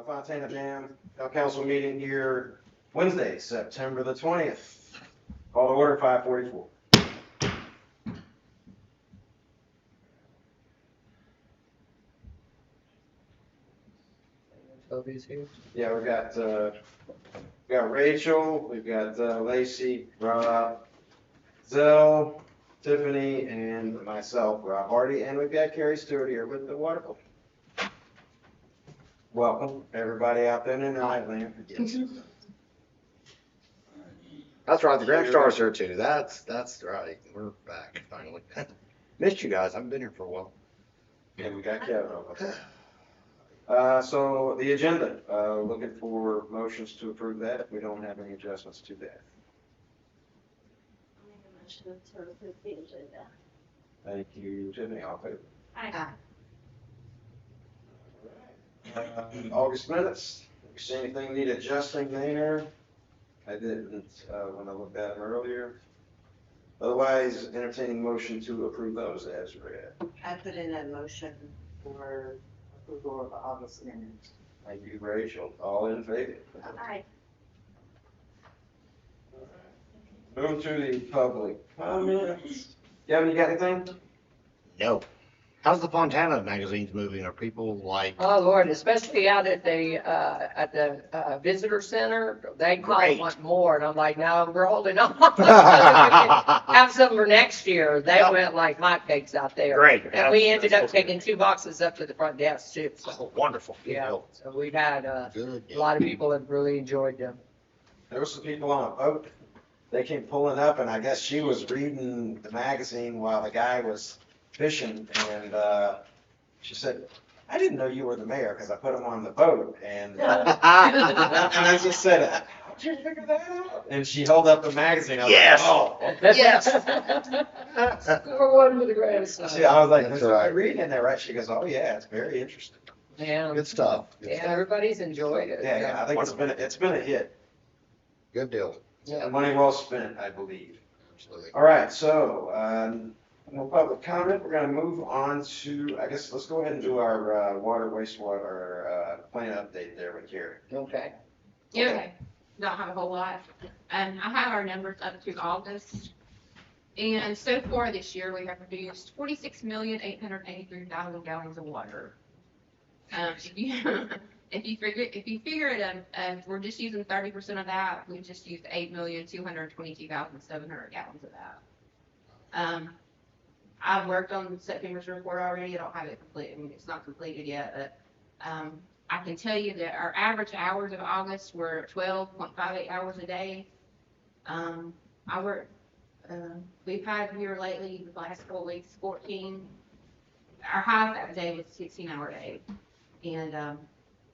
Fontana Dam Council meeting here Wednesday, September the 20th. Call to order 5:44. Toby's here. Yeah, we've got Rachel, we've got Lacey, Rob, Zell, Tiffany, and myself, Rob Hardy, and we've got Carrie Stewart here with the water pump. Welcome, everybody out there in the island. That's right, the Grand Star's here too. That's right. We're back finally. Missed you guys. I haven't been here for a while. Yeah, we got Kevin. So the agenda, looking for motions to approve that if we don't have any adjustments to that. I'll make a motion to approve the agenda. Thank you, Tiffany. All in favor? Aye. August minutes, you see anything need adjusting there? I didn't, when I looked at them earlier. Otherwise, entertaining motion to approve those as read. I put in a motion for approval of August minutes. Thank you, Rachel. All in favor? Aye. Move to the public comments. Kevin, you got anything? No. How's the Fontana magazines moving? Are people like? Oh, Lord, especially out at the visitor center, they call Great. want more, and I'm like, no, we're holding on. So we can have some for next year. They Yep. went like hotcakes out there. Great. And we ended up taking 2 boxes up to the front desk too, so, Oh, wonderful. Good yeah, deal. so we've had, Good a lot of people have really enjoyed them. There were some people on a boat. They came pulling up, and I guess she was reading the magazine while the guy was fishing, and she said, "I didn't know you were the mayor because I put him on the boat." And I just said, "How'd you figure that out?" And she held up the magazine. I was Yes. like, "Oh." Yes. Score one for the grandson. I was like, That's "That's right. reading in there, right?" She goes, "Oh yeah, it's very interesting." Yeah, Good stuff. Good yeah, stuff. everybody's enjoyed it. Yeah, I think it's been a hit. Good deal. Yeah. Money well spent, I believe. Absolutely. All right, so, no public comment, we're gonna move on to, I guess, let's go ahead and do our, water wastewater, plan update there with Carrie. Okay. Yeah, don't have a whole lot. I have our numbers up to August. And so far this year, we have produced 46,883,000 gallons of water. If you figure it, we're just using 30% of that, we just used 8,222,700 gallons of that. I've worked on September's report already. I don't have it complete. I mean, it's not completed yet, but, I can tell you that our average hours of August were 12.58 hours a day. We've had here lately, the last 4 weeks, 14. Our high that day was 16-hour day. And,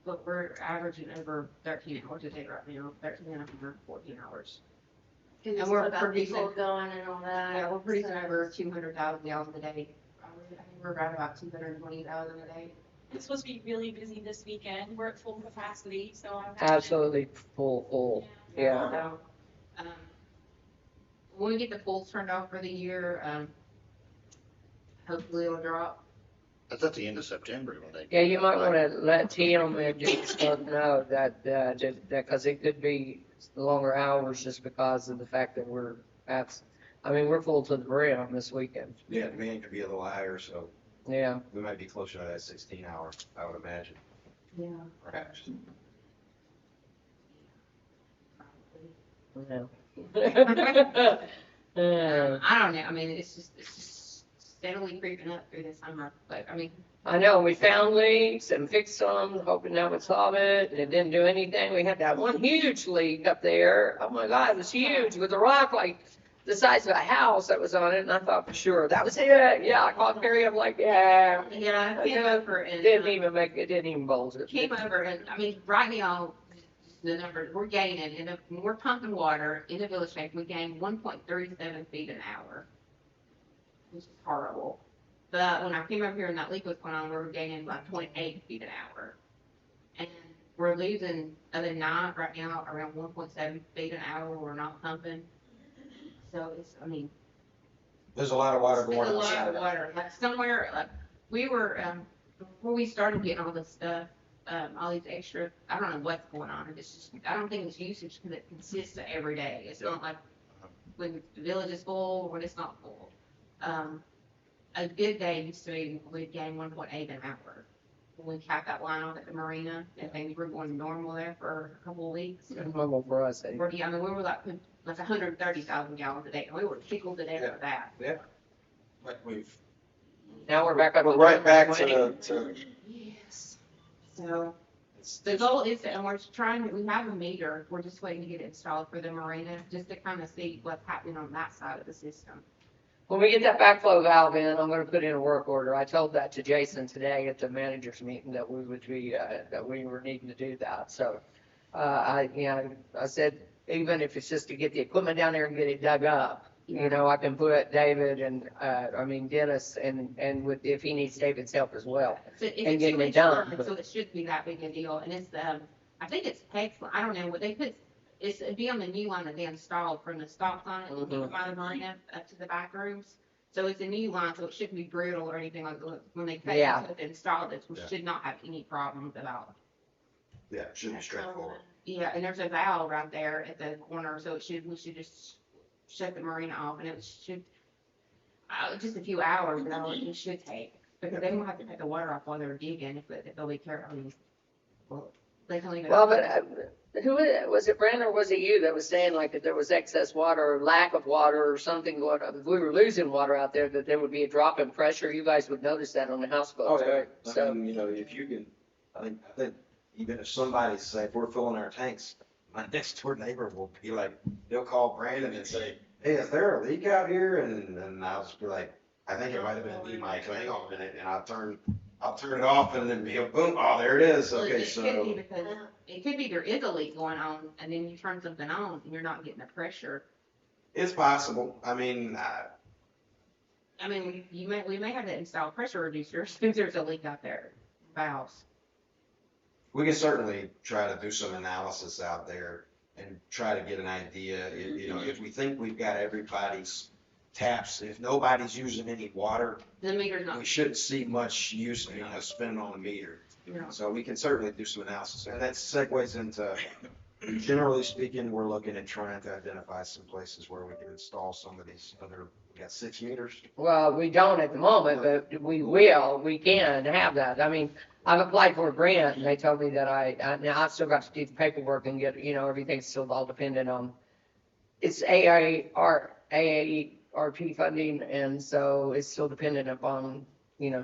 but we're averaging over 13 hours a day right now, 13 and a half, 14 hours. And And we're we're about producing- people going and all that. Yeah, we're producing so- over 200,000 gallons a day. I think we're around about 220,000 a day. It's supposed to be really busy this weekend. We're at full capacity, so I'm Absolutely full, yeah. So, when we get the pools turned off for the year, hopefully it'll drop. That's at the end of September when they. Yeah, you might wanna let Tim and just know that, cause it could be longer hours just because of the fact that we're we're full to the brim this weekend. Yeah, demand could be a little higher, so Yeah. we might be closer to that 16 hour, I would imagine, Yeah. perhaps. Yeah. I don't know. I mean, it's just steadily creeping up through the summer. But I mean, I know, we found leaks and fixed some, hoping that would solve it, and it didn't do anything. We had that one huge leak up there. Oh my God, it was huge with a rock like the size of a house that was on it, and I thought for sure that was it. Yeah, I called Perry, I'm like, yeah. yeah, I came over and It didn't even bulge it. came over and I mean, right now the numbers we're gaining, and when we're pumping water in the village tank, we gain 1.37 feet an hour, which is horrible. But when I came over here and that leak was going on, we were gaining like 0.8 feet an hour. And we're losing, other than that, right now, around 1.7 feet an hour, we're not pumping. So it's, I mean, There's a lot of water it's going a on. lot of water. Like somewhere, like, we were, before we started getting all this stuff, all these extra, I don't know what's going on. It's just, I don't think it's usage because it consistent every day. It's not like when the village is full or when it's not full. A good day used to be we'd gain 1.8 an hour. When we capped that line off at the marina and things were going normal there for a couple of weeks. Normal for us. I mean, we were like 130,000 gallons a day, and we were tickled to death with that. Like Now we're back up. we're to right back 220. to Yes. So the goal is, and we're trying, we have a meter, we're just waiting to get it installed for the marina, just to kind of see what's happening on that side of the system. When we get that backflow valve in, I'm gonna put in a work order. I told that to Jason today at the managers meeting that we would be, that we were needing to do that. So, I said, even if it's just to get the equipment down there and get it dug up, I can put David and, Dennis and with, if he needs David's help as well. So it's And getting it 2-inch done, line, but- so it shouldn't be that big a deal, and it's, I think it's pegs, I don't know, what they put, it'd be on the new line that they installed from the stop sign by the marina up to the back rooms. So it's a new line, so it shouldn't be brittle or anything like that. When they cut Yeah. it to install this, we Yeah. should not have any problems at all. yeah, it should be straightforward. Yeah, and there's a valve right there at the corner, so we should just shut the marina off, and it should, just a few hours, it should take. Because they won't have to cut the water off while they're digging, if they'll be careful. Well, they can leave it. Well, open. but who was it, Brandon, or was it you that was saying like if there was excess water or lack of water or something going on, if we were losing water out there, that there would be a drop in pressure? You guys would notice that on the houseboats, right? I So, mean, if you can, I think even if somebody say, if we're filling our tanks, my next door neighbor will be like, they'll call Brandon and say, hey, is there a leak out here? And I'll just be like, I think it might have been me, Mike, hang on a minute, and I'll turn it off and then be a boom, oh, there it is, Well, okay, it could be so. because, it could be there is a leak going on, and then you turn something on, and you're not getting the pressure. It's possible, I mean, I mean, we may have to install pressure reducers if there's a leak out there, valves. we can certainly try to do some analysis out there and try to get an idea, if we think we've got everybody's taps, if nobody's using any water, The meter's not, we shouldn't see much use, spend on the meter. So we can certainly do some analysis, and that segues into, generally speaking, we're looking at trying to identify some places where we can install some of these other, we got 6 meters. well, we don't at the moment, but we can have that. I mean, I've applied for a grant and they told me that now I've still got to do the paperwork and get, everything's still all dependent on, it's AARP funding, and so it's still dependent upon,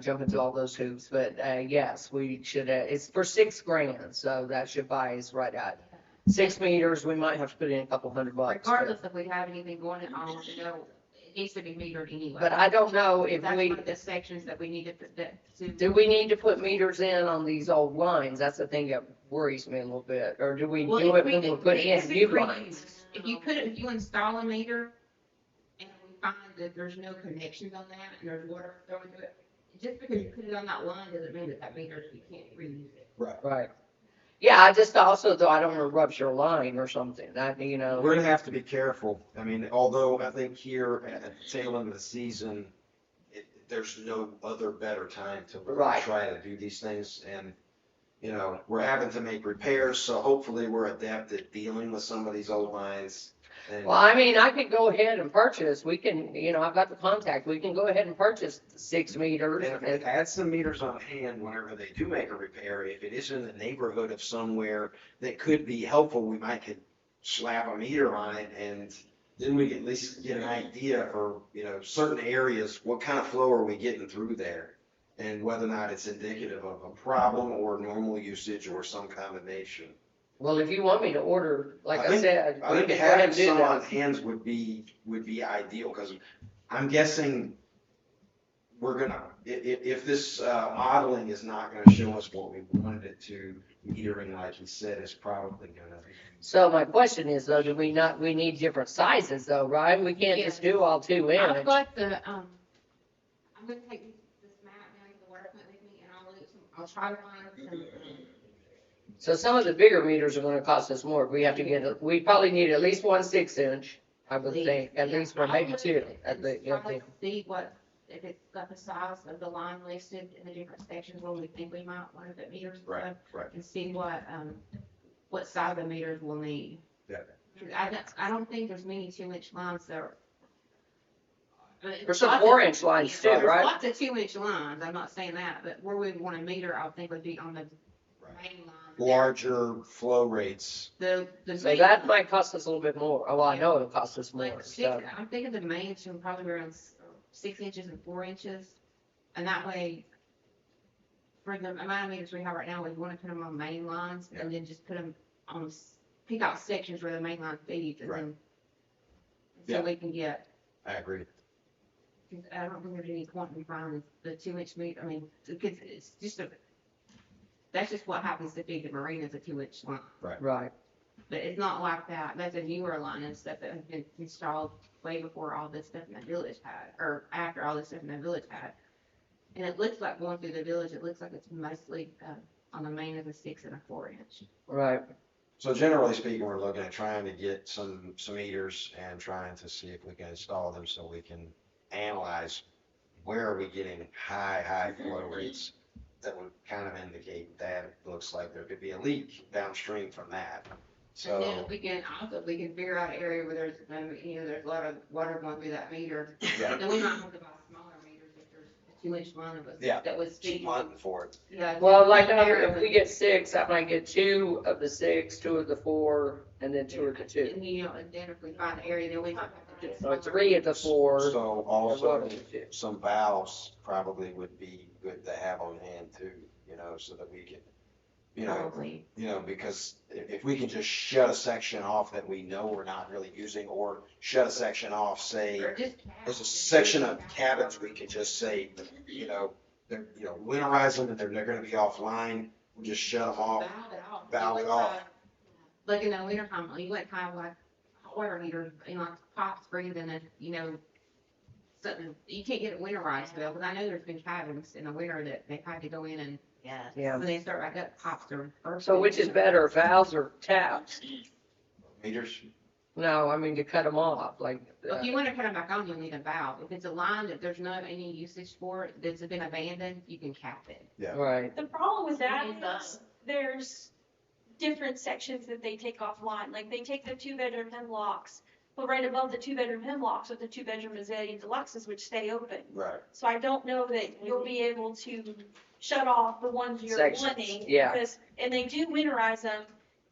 jumping through all those hoops. But yes, we should, it's for $6,000, so that should buy us right at 6 meters. We might have to put in a couple $100. regardless if we have anything going on, it needs to be metered anyway. But I don't know if That's we, one of the sections that we need to. do we need to put meters in on these old lines? That's the thing that worries me a little bit. Or do we Well, do it if when we- we put it in could be new reused. lines? If you install a meter and we find that there's no connections on that and there's water going through it, just because you put it on that line doesn't mean that meter, you can't reuse it. Right. Yeah, I just also, though, I don't want to rupture a line or something. We're gonna have to be careful, I mean, although I think here at the tail end of the season, there's no other better time to really Right. try to do these things, and, we're having to make repairs, so hopefully we're adept at dealing with some of these old lines. And Well, I could go ahead and purchase, we can, I've got the contact, we can go ahead and purchase 6 meters. And if they had some meters on hand whenever they do make a repair, if it is in the neighborhood of somewhere that could be helpful, we might could slap a meter on it, and then we can at least get an idea for, certain areas, what kind of flow are we getting through there? And whether or not it's indicative of a problem or normal usage or some combination. Well, if you want me to order, like I think- said, I we think can go ahead having and do some on that. hands would be ideal, because I'm guessing we're gonna, if this modeling is not gonna show us what we wanted it to, metering, like you said, is probably gonna. So my question is though, we need different sizes though, right? We can't just do all 2 I've inch. got I'm gonna take this map down to the water plant with me and I'll try to find some. So some of the bigger meters are gonna cost us more. We we probably need at least 1 6-inch, I would think, at least, or maybe 2. See what if it's got the size of the line listed in the different sections where we think we might want to put meters and Right, stuff, right. and see what size of meters we'll need. Yeah. 'Cause I don't think there's many 2-inch lines that are. There's some 4-inch lines too, There's right? lots of 2-inch lines, I'm not saying that, but where we want a meter, I think would be on the main line. Larger flow rates. The So main that line. might cost us a little bit more. Oh, I know it'll cost us more. Like So. I'm thinking the main should probably be around 6 inches and 4 inches, and that way, for the amount of meters we have right now, we want to put them on main lines, and then just put them on, pick out sections where the main line feeds, and Right. then, Yeah. so we can get, I agree. I don't think there's any point in finding the 2-inch meter, I mean, because it's just that's just what happens to feed the marinas, a 2-inch line. Right. But it's not like that. That's a newer line and stuff that has been installed way before all this stuff in the village had, or after all this stuff in the village had. And it looks like going through the village, it looks like it's mostly on the main of a 6 and a 4-inch. Right. So generally speaking, we're looking at trying to get some meters and trying to see if we can install them so we can analyze where are we getting high flow rates that would kind of indicate that it looks like there could be a leak downstream from that. And then So, we can figure out an area where there's, there's a lot of water going through that meter. yeah, Then we might have to buy smaller meters if there's a 2-inch line Yeah. that was keep feeding. hunting for it. Yeah, Well, like there, if we get 6, I might get 2 of the 6, 2 of the 4, and then 2 of the 2. And, and then if we find an area, then we might have to do. So 3 of the 4. So and 1 also, of the 2. some valves probably would be good to have on hand too, so that we can, Probably. because if we can just shut a section off that we know we're not really using, or shut a section off, say, Or just there's a section of cabins, we could just say, they're, winterize them and they're gonna be offline, we just shut them off. valve it off. Valve You it would off. have- Like in the winter time, you wouldn't have like hot water heaters, like pots breathing and, something, you can't get it winterized, Bill, because I know there's been cabins in the winter that they've had to go in and, Yeah. when they start back up, pops are. So which is better, valves or taps? Meters, No, I mean to cut them off, like. If you want to cut them back on, you'll need a valve. If it's a line that there's not any usage for it, that's been abandoned, you can cap it. Right. The problem with that Right. is there's different sections that they take offline. Like they take the 2-bedroom hemlocks, but right above the 2-bedroom hemlocks are the 2-bedroom Azalea Deluxes, which stay open. right, So I don't know that you'll be able to shut off the ones you're Sections, wanting. yeah. And they do winterize them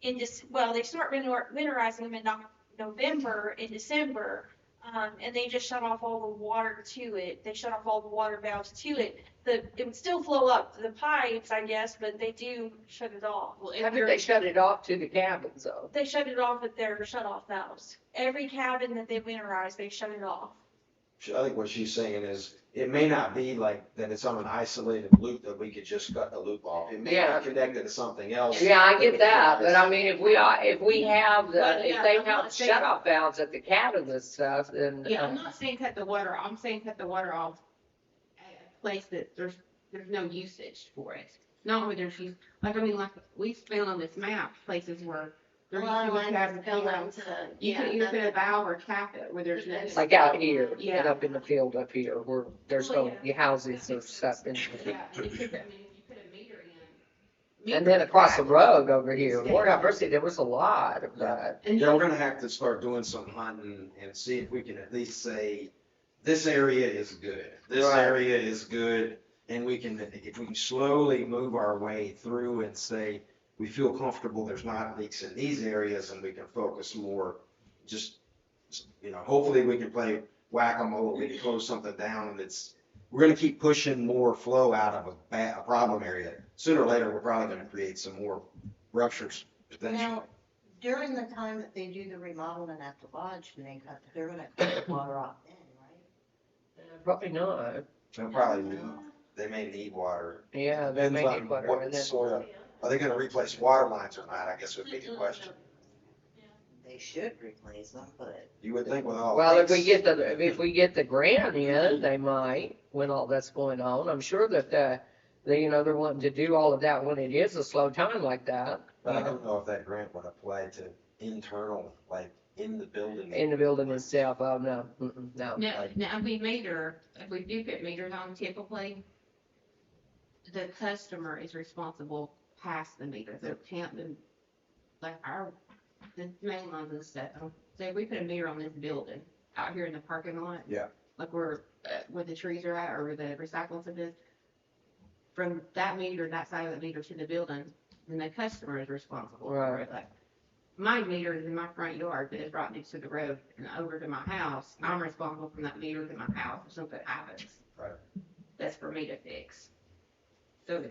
they start winterizing them in November and December. And they just shut off all the water to it. They shut off all the water valves to it. It would still flow up the pipes, I guess, but they do shut it off. Well, How did they shut it off to the cabins though? They shut it off at their shut-off valves. Every cabin that they winterize, they shut it off. I think what she's saying is, it may not be like that it's on an isolated loop that we could just cut the loop off. It may Yeah. be connected to something else. Yeah, I get that, but I mean, if we have But, if yeah, they I'm not have saying- shut-off valves at the cabins and stuff, then. Yeah, I'm not saying cut the water, I'm saying cut the water off at a place that there's no usage for it. Not where there's use, like we found on this map, places where A there's lot of usage lines have fill a into, You can either put a valve or cap it where there's no. Like out here, and Yeah. up in the field up here, where there's Oh, no yeah. houses or stuff in. Yeah, and if you put a meter in. And then across the road over here, Lord have mercy, there was a lot of that. And Yeah, we're gonna have to start doing some hunting and see if we can at least say, this area is good, this Right. area is good. And if we can slowly move our way through and say, we feel comfortable there's not leaks in these areas, and we can focus more, hopefully we can play whack-a-mole, we can close something down, and we're gonna keep pushing more flow out of a problem area. Sooner or later, we're probably gonna create some more ruptures potentially. Now, during the time that they do the remodeling at the lodge, they're gonna cut the water off then, right? Probably not. They'll probably they may need water. Yeah, they may Depends need on water, what and then. sort of, are they gonna replace water lines or not, I guess would be the question. They should replace them, but. You would think with all. Well, if we leaks- get the grant in, they might, when all that's going on. I'm sure that, they're wanting to do all of that when it is a slow time like that. But I don't know if that grant would apply to internal, like in the building. in the building itself, oh, no, no. Now, if we do put meters on typically, the customer is responsible past the meter. There can't be, like the main lines and stuff. Say if we put a meter on this building out here in the parking lot. Yeah. Like where the trees are at or where the recycling is, from that meter, that side of the meter to the building, then the customer is responsible for it. Like, my meter is in my front yard, but it's right next to the road and over to my house. I'm responsible from that meter to my house if something happens. Right. That's for me to fix. So,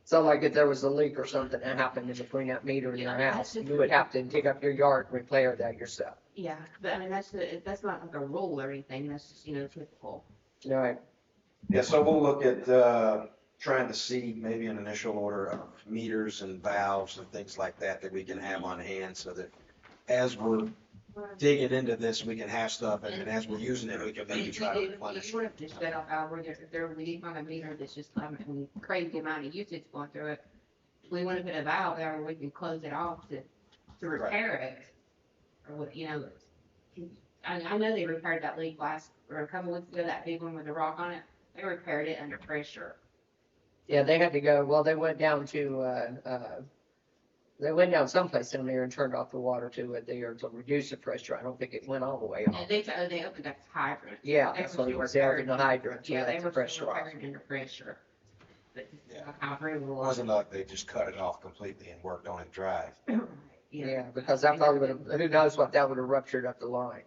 So like if there was a leak or something that happened in between that meter and your house, you would have to dig up your yard and repair that yourself. yeah, but I mean, that's not like a rule or anything. That's just, typical. All right. Yeah, so we'll look at, trying to see maybe an initial order of meters and valves and things like that that we can have on hand so that as we're digging into this, we can have stuff and as we're using it, we can maybe try to replenish. You would have to shut off our, if there we on a meter that's just, crazy amount of usage going through it. We want to put a valve there where we can close it off to repair it. Or what, I know they repaired that leak or a couple weeks ago, that big one with the rock on it. They repaired it under pressure. Yeah, they had to go, well, they went down someplace down there and turned off the water to it there to reduce the pressure. I don't think it went all the way off. And they opened up the hydrant. Yeah, that's what it was, they opened the hydrant, Yeah, they that's were the pressure off. repairing under pressure. But Yeah. I agree with It wasn't like they just cut it off completely and worked on it dry. Yeah, because that probably would have, who knows what that would have ruptured up the line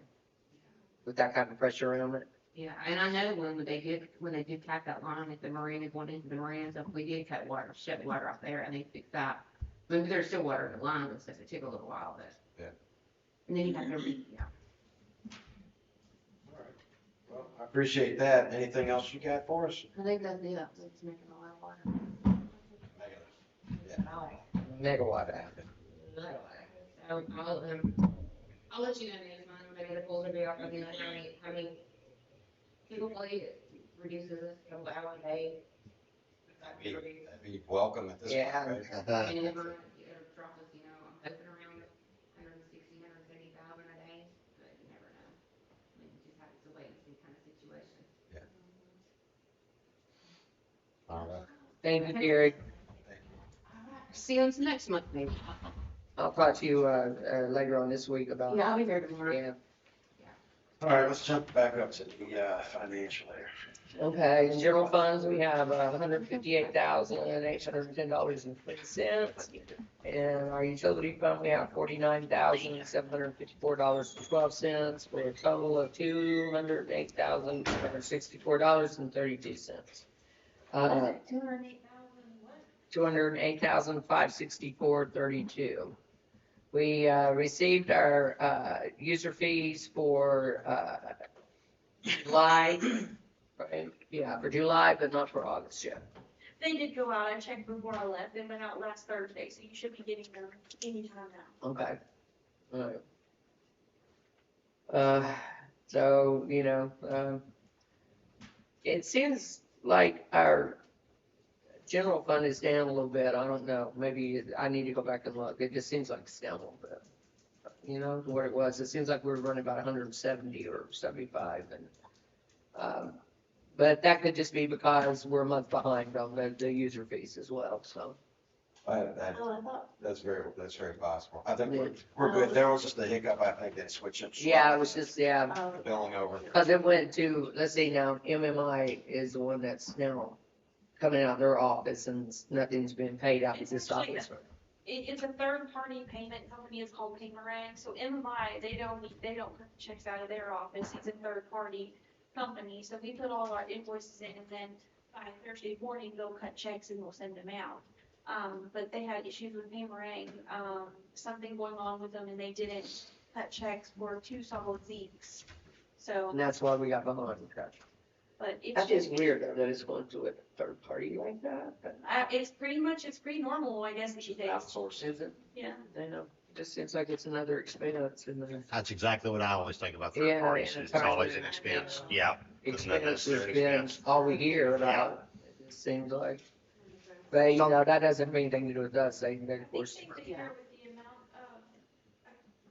with that kind of pressure in it. Yeah, and I know when they did cut that line, if the marina going into the marina, so we did shut water off there, and they fixed that. I mean, there's still water in the line and stuff. It took a little while, but. Yeah. And then you have to, Well, I appreciate that. Anything else you got for us? I think that's it. It's making a lot of water. Megawatt hour. So I'll let you know next month when I get a full review of how many typically it reduces us a couple hours a day. That'd be welcome at this Yeah. point. And if it drops us, I'm hoping around 160, 170,000 a day, but you never know. I mean, you just have to wait and see kind of situation. All right. Thank you, Gary. See you next month, maybe. I'll talk to you, later on this week about. Yeah, I'll be there tomorrow. Yeah. All right, let's jump back up to the financial there. Okay, in general funds, we have $158,810.03. And our utility fund, we have $49,754.12 for a total of $208,264.32. $208,564.32. We received our user fees for July, right? Yeah, for July, but not for August yet. They did go out. I checked before I left. They went out last Thursday, so you should be getting them anytime now. Okay. All right. So, it seems like our general fund is down a little bit. I don't know. Maybe I need to go back and look. It just seems like it's down a little bit. Where it was. It seems like we were running about 170 or 75. But that could just be because we're a month behind on the user fees as well, so. That's very possible. I think we're good. There was just a hiccup, I think, that switched it. Yeah, it was just, The billing over. because it went to, let's see now, MMI is the one that's now coming out of their office and nothing's been paid out of this office. It's a third-party payment company. It's called Paymerang. So MMI, they don't put checks out of their office. It's a third-party company. So we put all our invoices in, and then by Thursday morning, they'll cut checks and we'll send them out. But they had issues with Paymerang, something going on with them, and they didn't cut checks for 2 solid weeks. So, And that's why we got behind. but it's That's just, just weird though, that it's going to a third party like that. it's pretty normal, I guess, these days. Outsource, is it? Yeah. I know. It just seems like it's another expense and then That's exactly what I always think about Yeah, third parties. and It's always an expense. Yeah. It's not expense has necessarily been expense. all we hear about. It just seems like. But, that doesn't have anything to do with us. They, of I think course. they take care with the amount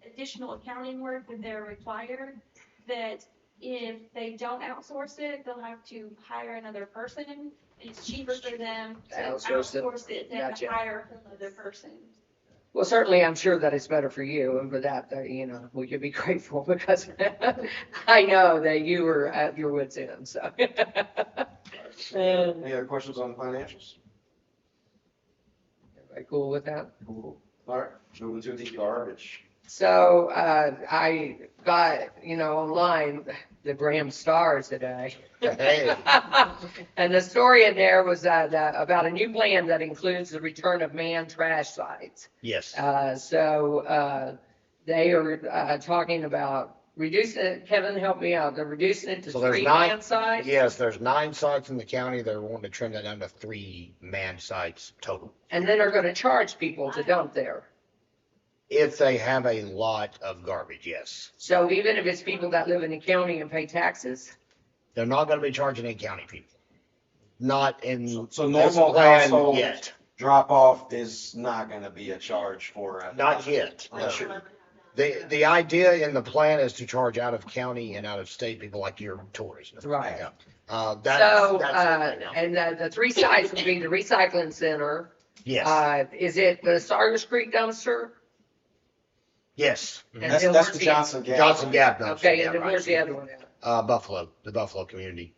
of, additional accounting work that they're required, that if they don't outsource it, they'll have to hire another person. And it's cheaper for them to Outsource it. outsource it than Gotcha. to hire another person. Well, certainly, I'm sure that it's better for you, and for that, you know, we could be grateful because I know that you were at your wits' end, so. Any other questions on financials? Everybody cool with that? Cool. All right, moving to the garbage. So, I got, you know, online, the Graham Star today. Hey. And the story in there was that, about a new plan that includes the return of manned trash sites. Yes. They are talking about reducing it. Kevin, help me out. They're reducing it to So there's 3 9 man sites. Yes, there's 9 sites in the county. They're wanting to trim that down to 3 manned sites total. And then they're going to charge people to dump there. If they have a lot of garbage, yes. So even if it's people that live in the county and pay taxes, They're not gonna be charging any county people. Not in So this normal plan household yet. drop off is not gonna be a charge for it. Not yet. Unless you're- The idea in the plan is to charge out of county and out of state people like your tourists. Right. Yeah. so, That's it right now. and the 3 sites would be the recycling center. Yes, Is it the Sardis Creek dumpster? yes. And That's, then that's where's the the- Johnson Gap. Johnson Gap dumpster. Okay, yeah, and then right. where's the other one at? Buffalo, the Buffalo community.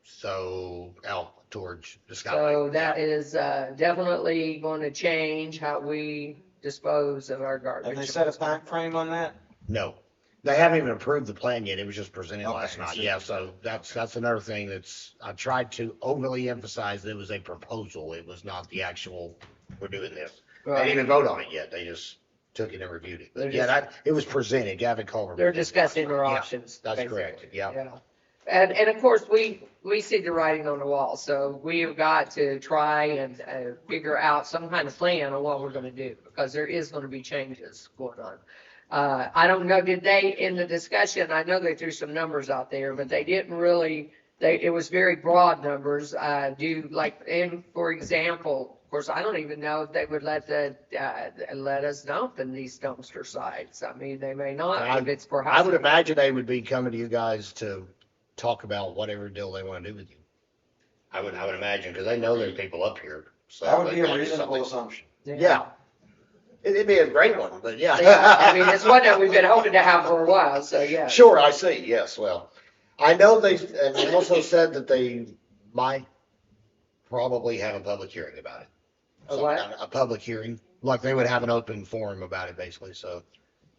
So out towards the So Skyway. that is definitely going to change how we dispose of our Have they garbage. set a time frame on that? No, they haven't even approved the plan yet. It was just presented Okay, last night. so- Yeah, so that's another thing I tried to overly emphasize that it was a proposal. It was not the actual, we're doing this. They didn't even vote on it yet. They just took it and reviewed it. They're But yeah, just- it was presented. Gavin Culver. They're discussing their Yeah, options. That's basically. correct. Yeah. Yeah. And of course, we see the writing on the wall, so we have got to try and figure out some kind of plan on what we're gonna do, because there is gonna be changes going on. I don't know, did they, in the discussion, I know they threw some numbers out there, but they didn't really, it was very broad numbers, for example, of course, I don't even know if they would let us dump in these dumpster sites. I mean, they may not, if it's for I would housing. imagine they would be coming to you guys to talk about whatever deal they want to do with you. I would imagine, because they know there's people up here. So That would be they- a reasonable assumption. Yeah. It'd be a great one, but yeah. Yeah, I mean, it's one that we've been hoping to have for a while, so yeah. Sure, I see, yes, well, I know and they also said that they might probably have a public hearing about it. A what? A public hearing, like they would have an open forum about it, basically, so.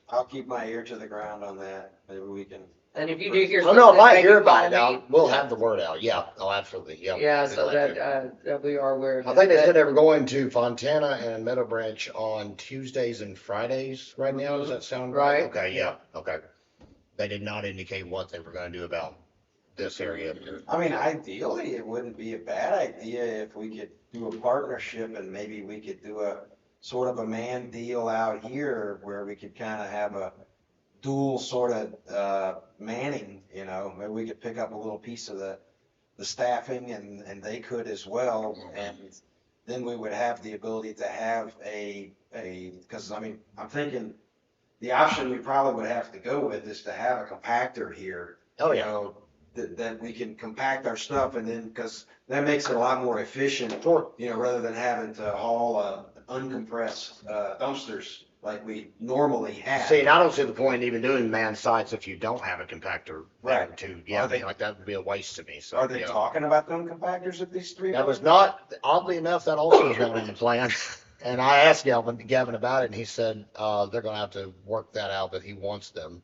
I'll keep my ear to the ground on that. Maybe we can. And if you do hear Oh, something, no, I might maybe hear about it call me. now, we'll have the word out, yeah, oh, absolutely, yeah. Yeah, so that we are aware of I think they that. said they were going to Fontana and Meadow Branch on Tuesdays and Fridays right now, does that sound right? Right. Okay, yeah, okay. They did not indicate what they were gonna do about this area. I mean, ideally, it wouldn't be a bad idea if we could do a partnership and maybe we could do a sort of a man deal out here where we could kind of have a dual sort of manning, you know, maybe we could pick up a little piece of the staffing and they could as well. And then we would have the ability to have because I mean, I'm thinking the option we probably would have to go with is to have a compactor here. Oh, You yeah. know, that we can compact our stuff and then, because that makes it a lot more efficient, Sure. you know, rather than having to haul uncompressed dumpsters like we normally have. See, and I don't see the point in even doing manned sites if you don't have a compactor. Right. Yeah, Are they- like that would be a waste to me, so. Are they yeah. talking about them compactors at these 3? That was not, oddly enough, that also was not in the plan. And I asked Gavin about it and he said, they're gonna have to work that out, but he wants them.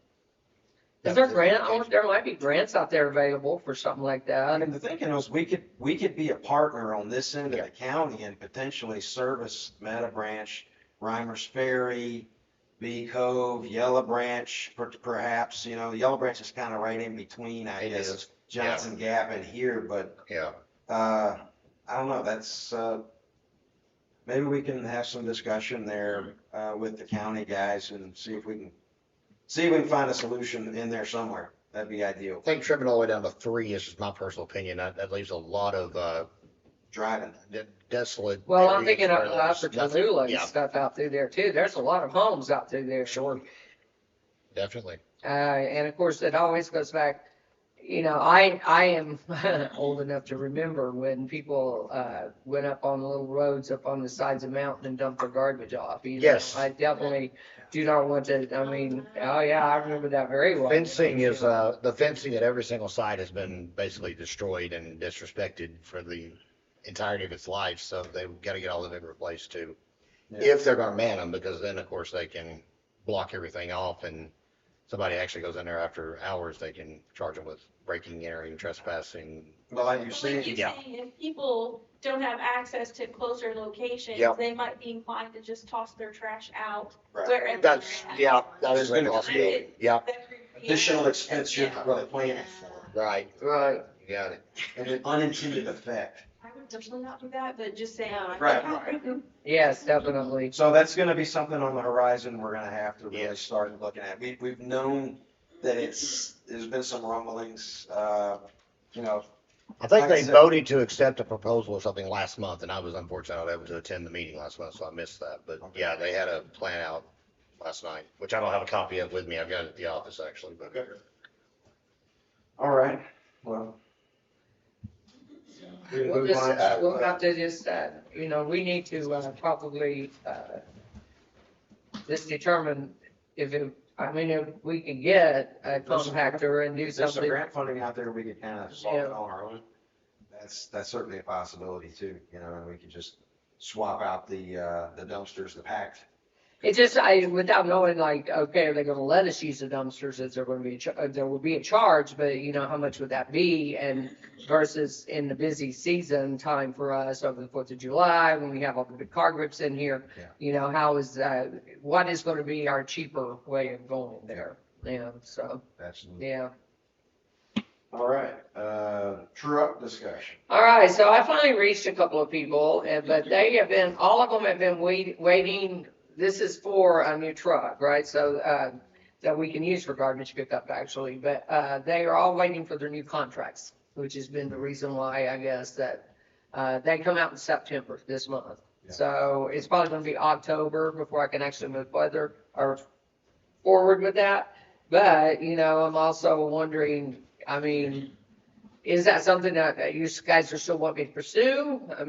Is there there might be grants out there available for something like I that. mean, the thinking was we could be a partner on this end of the county and potentially service Meadow Branch, Reimers Ferry, Bee Cove, Yellow Branch, perhaps, you know, Yellow Branch is kind of right in between, I It guess, is, Johnson Gap and here, but, Yeah. I don't know, that's, maybe we can have some discussion there, with the county guys and see if we can find a solution in there somewhere. That'd be ideal. I think trimming all the way down to 3 is just my personal opinion. That leaves a lot of, Driving. desolate. Well, I'm areas thinking where of there's for nothing. Tallulah and Yeah, stuff out through there too. There's a lot of homes out through there. sure. definitely. And of course, it always goes back, I am old enough to remember when people, went up on the little roads up on the sides of the mountain and dumped their garbage off. Yes. I definitely do not want to, oh yeah, I remember that very well. Fencing is, the fencing at every single site has been basically destroyed and disrespected for the entirety of its life, so they've got to get all of it replaced too. Yeah. If they're gonna man them, because then, of course, they can block everything off, and somebody actually goes in there after hours, they can charge them with breaking, entering, trespassing. Well, like you Like see, you're Yeah. saying, if people don't have access to closer locations, Yep. they might be inclined to just toss their trash out Right. wherever. That's, they're at. yeah, that is a possibility. Yeah, additional expense you're not really planning for, right, Right. you got it. and an unintended effect. I would definitely not do that, but just saying. Right. Yes, definitely. So that's gonna be something on the horizon we're gonna have to really Yes. start looking at. We've known that there's been some rumblings, you know, I think Like I they said- voted to accept a proposal or something last month, and I was unfortunate, I was able to attend the meeting last month, so I missed that. But yeah, they had a plan out last night, which I don't have a copy of with me. I've got it at the office actually, but. all right, well. We can We'll move just, on to, we'll have to just, we need to, probably, just determine if we can get a compactor and do there's some something. grant funding out there, we could kind of solve it on our own. That's certainly a possibility too, and we could just swap out the dumpsters, the packed. It's just, without knowing like, okay, are they gonna let us use the dumpsters? Is there gonna be, there will be a charge, but how much would that be? And versus in the busy season time for us over the 4th of July, when we have all the big car grips in here, how is that, what is gonna be our cheaper way of going there? Yeah, so, Absolutely. yeah. All right, truck discussion. All right, so I finally reached a couple of people, but all of them have been waiting. This is for a new truck, right? So, that we can use for garbage pickup actually, but, they are all waiting for their new contracts, which has been the reason why I guess that, they come out in September this month. Yeah. So it's probably gonna be October before I can actually move further or forward with that. But, I'm also wondering, is that something that you guys are still want me to pursue? I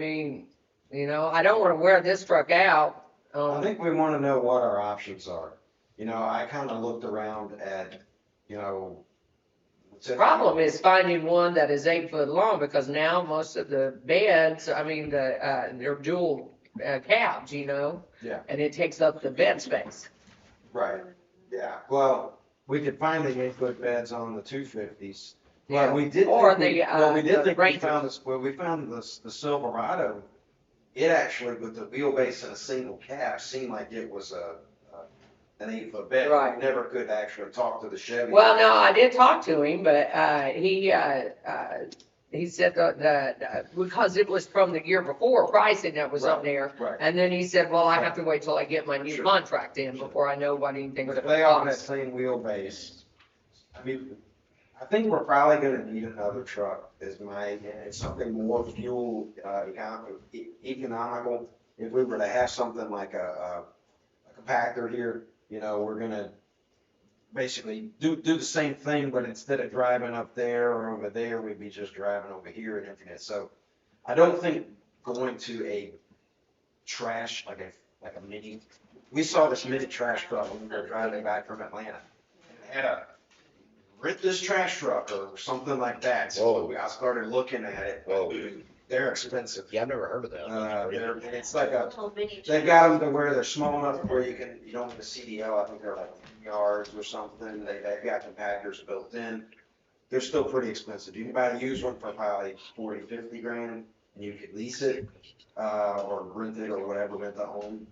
don't want to wear this truck out. I think we want to know what our options are. I kind of looked around at, The problem is finding one that is 8 foot long because now most of the beds, they're dual cabs, Yeah. and it takes up the bed space. Right, yeah, well, we could find the 8-foot beds on the 250s. Yeah. Well, we did. Or think we- the, well, we did the think we Rangers. found this. Well, we found the Silverado. It actually, with the wheelbase and a single cab, seemed like it was an 8-foot bed. Right. We never could actually talk to the Chevy. Well, no, I did talk to him, but he said that because it was from the year before pricing that was on there. Right. And then he said, well, I have to wait till I get my new Sure. contract in before I know what anything's But if gonna they all have that cost. same wheelbase, I think we're probably gonna need another truck. It's something more fuel economical. If we were to have something like a compactor here, we're gonna basically do the same thing, but instead of driving up there or over there, we'd be just driving over here and emptying it. So I don't think going to a trash, like a mini, we saw this mini trash truck when we were driving back from Atlanta. It had a rent this trash truck or something like that. So I started looking at it. Whoa. They're expensive. Yeah, I've never heard of that. It's like they've got them to where they're small enough where you don't need a CDL. I think they're like 10 yards or something. They've got compactors built in. They're still pretty expensive. You can buy a used one for probably 40, 50 grand, and you could lease it, or rent it or whatever, rent to own.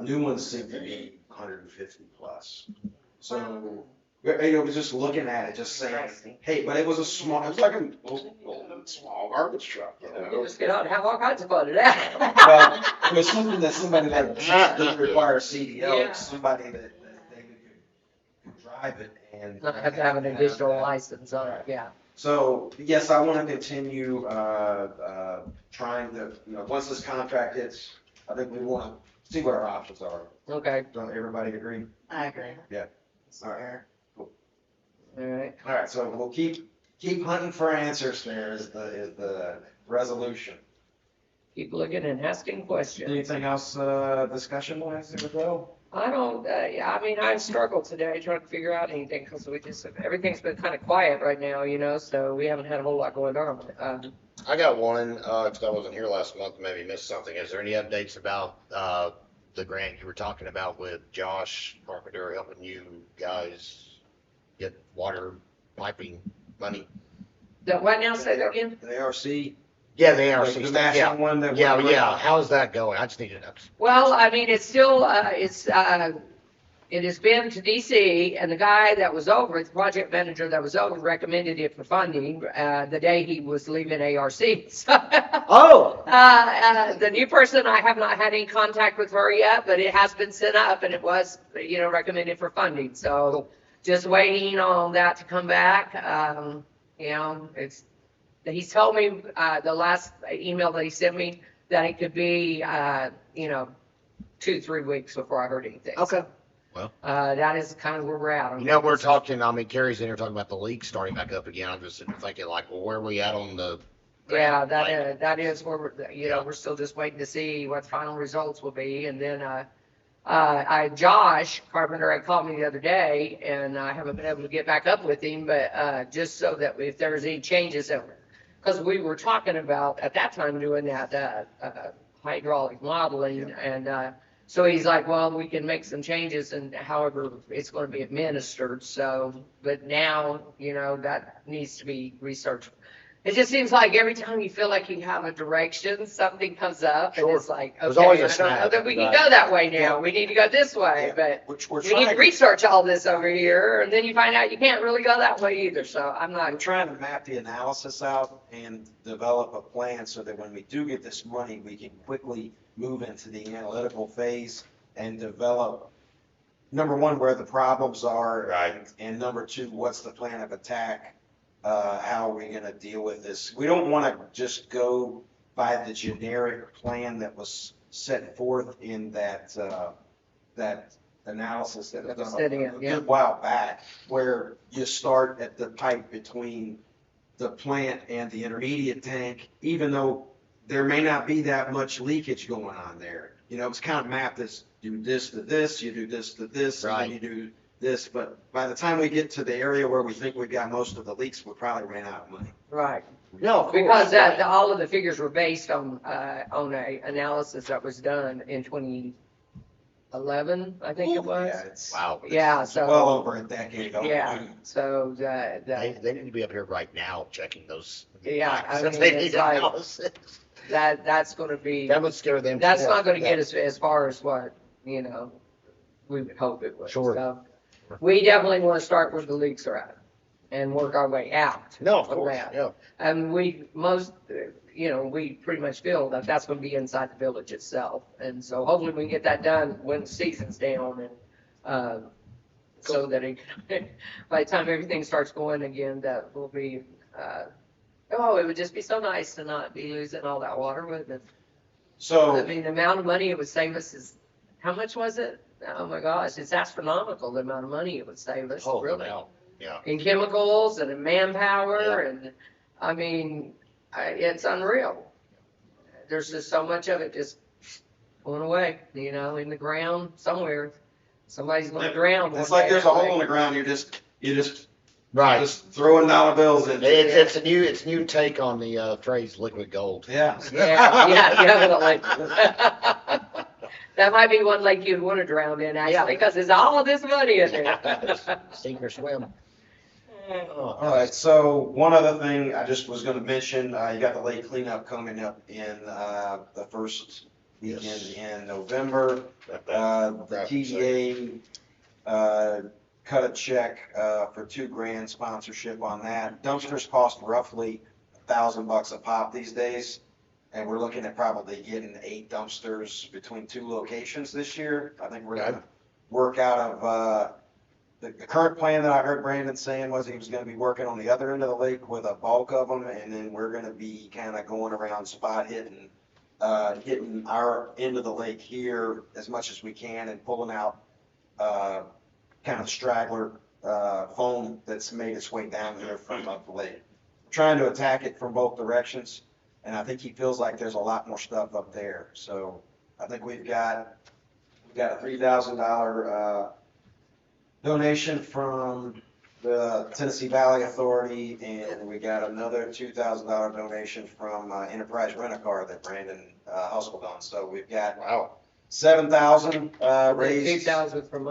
New ones seem to be 150 plus. So, was just looking at it, just saying, hey, but it was it was like a little small garbage truck, You just get out and have all kinds of fun at that. Well, it was something that somebody that didn't require a CDL, Yeah. somebody that they could drive it and. Not have to have an additional license on it, yeah. So, yes, I want to continue, trying to, once this contract hits, I think we want to see what our options are. Okay, Don't everybody agree? I agree. All right. All right. All right, so we'll keep hunting for answers there is the resolution. Keep looking and asking questions. Anything else, discussion wise, there we go? I don't, yeah, I mean, I've struggled today trying to figure out anything because everything's been kind of quiet right now, so we haven't had a whole lot going on. I got one, 'cause I wasn't here last month, maybe missed something. Is there any updates about, the grant you were talking about with Josh Carpenter helping you guys get water piping money? What now, say that again? The ARC, Yeah, the ARC the stuff, matching yeah. one that. Yeah, we're- yeah, how's that going? I just need to know. Well, I mean, it's still, it has been to DC, and the guy that was over it, the project manager that was over, recommended it for funding, the day he was leaving ARC. So, Oh! the new person, I have not had any contact with her yet, but it has been sent up, and it was, recommended for funding, so just waiting on that to come back. He's told me, the last email that he sent me, that it could be, 2-3 weeks before I heard anything. Okay. Well, that is kind of where we're at. We're talking, Carrie's in here talking about the leak starting back up again. I'm just sitting there thinking like, well, where are we at on the? Yeah, Like, that is where we're, we're still just waiting to see what the final results will be. And then, Josh Carpenter had called me the other day, and I haven't been able to get back up with him, but, just so that if there's any changes, because we were talking about at that time doing that, hydraulic modeling, and, so he's like, well, we can make some changes and however it's going to be administered. So, but now, that needs to be researched. It just seems like every time you feel like you have a direction, something comes up and Sure. it's like, There's okay, always I a don't know snag, that we can right. go that way now. We need to go this way, Yeah, but Which we're we need to trying, research all this over here. And then you find out you can't really go that way either. So I'm we're not, trying to map the analysis out and develop a plan so that when we do get this money, we can quickly move into the analytical phase and develop, number one, where the problems are. Right. And number two, what's the plan of attack? How are we gonna deal with this? We don't wanna just go by the generic plan that was set forth in that analysis that was done Study, a yeah. good while back, where you start at the pipe between the plant and the intermediate tank, even though there may not be that much leakage going on there. It's kind of mapped as do this to this, you do this to this, and then Right. you do this. But by the time we get to the area where we think we've got most of the leaks, we probably ran out of money. right. No, of course, Because right. all of the figures were based on a analysis that was done in 2011, I think it was. Yeah, it's Wow. Yeah, it's so. well over a decade ago. Yeah, so They need to be up here right now checking those. Yeah, I Since mean, they it's need like- analysis. that's gonna be, That would scare them. that's to not gonna death. get us as far as what, we would hope it would. Sure. So, we definitely wanna start where the leaks are at and work our way out. No, of from course, that. yeah. And we pretty much feel that that's gonna be inside the village itself. And so hopefully we can get that done when the season's down and, so that by the time everything starts going again, that will be, it would just be so nice to not be losing all that water, wouldn't it? I So, mean, the amount of money it would save us is, how much was it? Oh my gosh, it's astronomical, the amount of money it would save us, Oh, really. no. Yeah. In chemicals and in manpower Yeah. and, I mean, it's unreal. There's just so much of it just going away, in the ground somewhere. Somebody's gonna drown. it's one like day there's a that hole way. in the ground, you're just Right. just throwing dollar bills in. It's a new take on the phrase liquid gold. Yeah. Yeah, definitely. That might be one lake you'd want to drown in, actually, because there's all of this money in there. Sink or swim. All right, so one other thing I just was gonna mention, you got the lake cleanup coming up in, the first weekend Yes. in November. The Right. TDA, cut a check, for $2,000 sponsorship on that. Dumpsters cost roughly $1,000 a pop these days. And we're looking at probably getting 8 dumpsters between 2 locations this year. I think we're gonna work out of, the current plan that I heard Brandon saying was he was gonna be working on the other end of the lake with a bulk of them, and then we're gonna be kinda going around spot hitting our end of the lake here as much as we can and pulling out, kind of straggler, foam that's made its way down here from up the lake. Trying to attack it from both directions, and I think he feels like there's a lot more stuff up there. So I think we've got a $3,000 donation from the Tennessee Valley Authority, and we got another $2,000 donation from Enterprise Rent-A-Car that Brandon hustled on. So we've got Wow. 7,000 raised. 2,000 from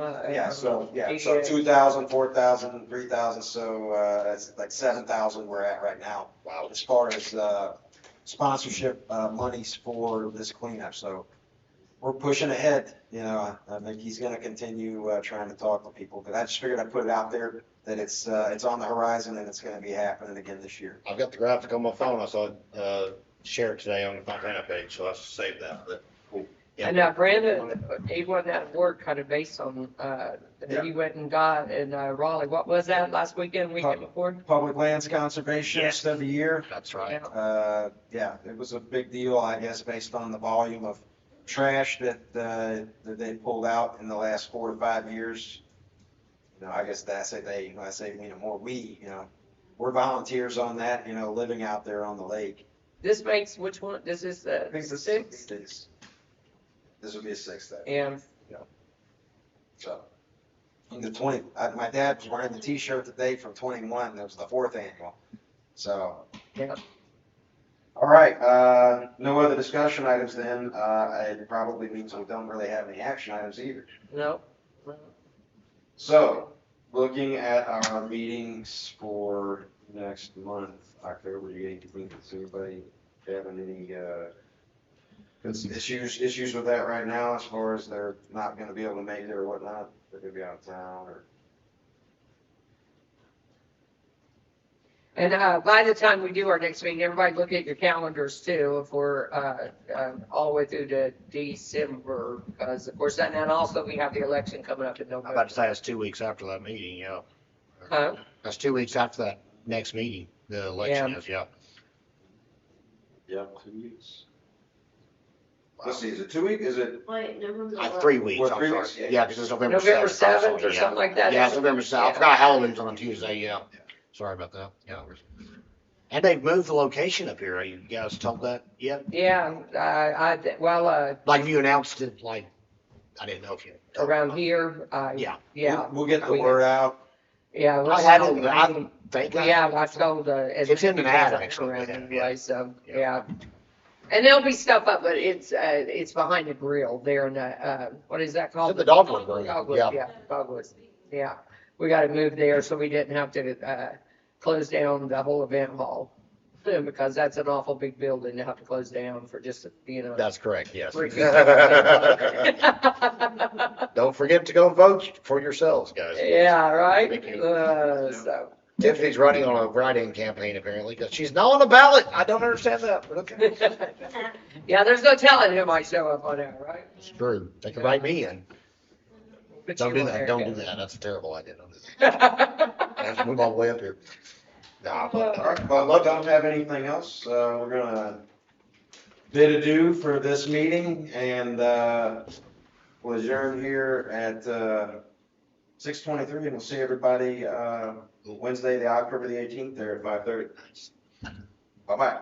So ADA. 2,000, 4,000, 3,000, so that's like 7,000 we're at right now. Wow. As far as sponsorship monies for this cleanup, so we're pushing ahead. I think he's going to continue trying to talk to people, but I just figured I'd put it out there that it's on the horizon and it's going to be happening again this year. I've got the graphic on my phone. I saw it shared today on the Fontana page, so I'll save that. But yeah. And Brandon, he wasn't out of work kind of based on, he went and got in Raleigh, what was that, last weekend before? Public Lands Conservationist of the Year. That's right. Yeah, it was a big deal, I guess, based on the volume of trash that they pulled out in the last 4 to 5 years. I guess that's it. When I say more we're volunteers on that, living out there on the lake. This makes, which one, this is I think the sixth? This would be a sixth. And So, in the 20, my dad was wearing the T-shirt today from 21. That was the 4th annual. So, yeah. all right. No other discussion items then. It probably means we don't really have any action items either. No. So, looking at our meetings for next month, October the 18th, does anybody having any issues with that right now as far as they're not going to be able to make it or whatnot? They're going to be out of town or? And by the time we do our next meeting, everybody look at your calendars too, if we're all the way through to December, because of course, and then also we have the election coming up in I'm November. about to say that's 2 weeks after that meeting, yeah. Huh? That's 2 weeks after that next meeting, the election Yeah. is, yeah. Yep, 2 weeks. Let's see, is it 2 weeks? Is it? Wait, November. 3 weeks, What, I'm 3 sorry. weeks? Yeah. Yeah, because it's November 7th. November I'm sorry, 7th or yeah. something like that. Yeah, it's November 7th. I Yeah. forgot Halloween's on Tuesday, yeah. Sorry about that, yeah. And they've moved the location up here. Are you guys told that yet? Yeah, Like you announced it, like, I didn't know if you. around here, Yeah. yeah. We'll get the word out. Yeah. I had it, I think. Yeah, I told, It's in an ad, actually, around yeah, anyway, so, yeah. yeah. And there'll be stuff up, but it's behind the grill there in what is that called? It's in the dogwood grill, Dogwood, yeah. yeah, dogwood, yeah. We gotta move there so we didn't have to, close down the whole event hall. Because that's an awful big building to have to close down for just, That's correct, yes. 3 feet. Don't forget to go vote for yourselves, guys. Yeah, right? Thank you. So, Tiffany's running on a write-in campaign apparently, because she's not on the ballot. I don't understand that, but okay. yeah, there's no telling who might show up on there, right? It's true. They can write me in. But Don't you do were that. there, Don't yeah. do that. That's a terrible idea. Don't do that. I have to move all the way up here. Nah, but, All right, well, look, I don't have anything else. We're gonna bid adieu for this meeting and we'll adjourn here at 6:23 and we'll see everybody Wednesday, the October the 18th there at 5:30. Bye-bye.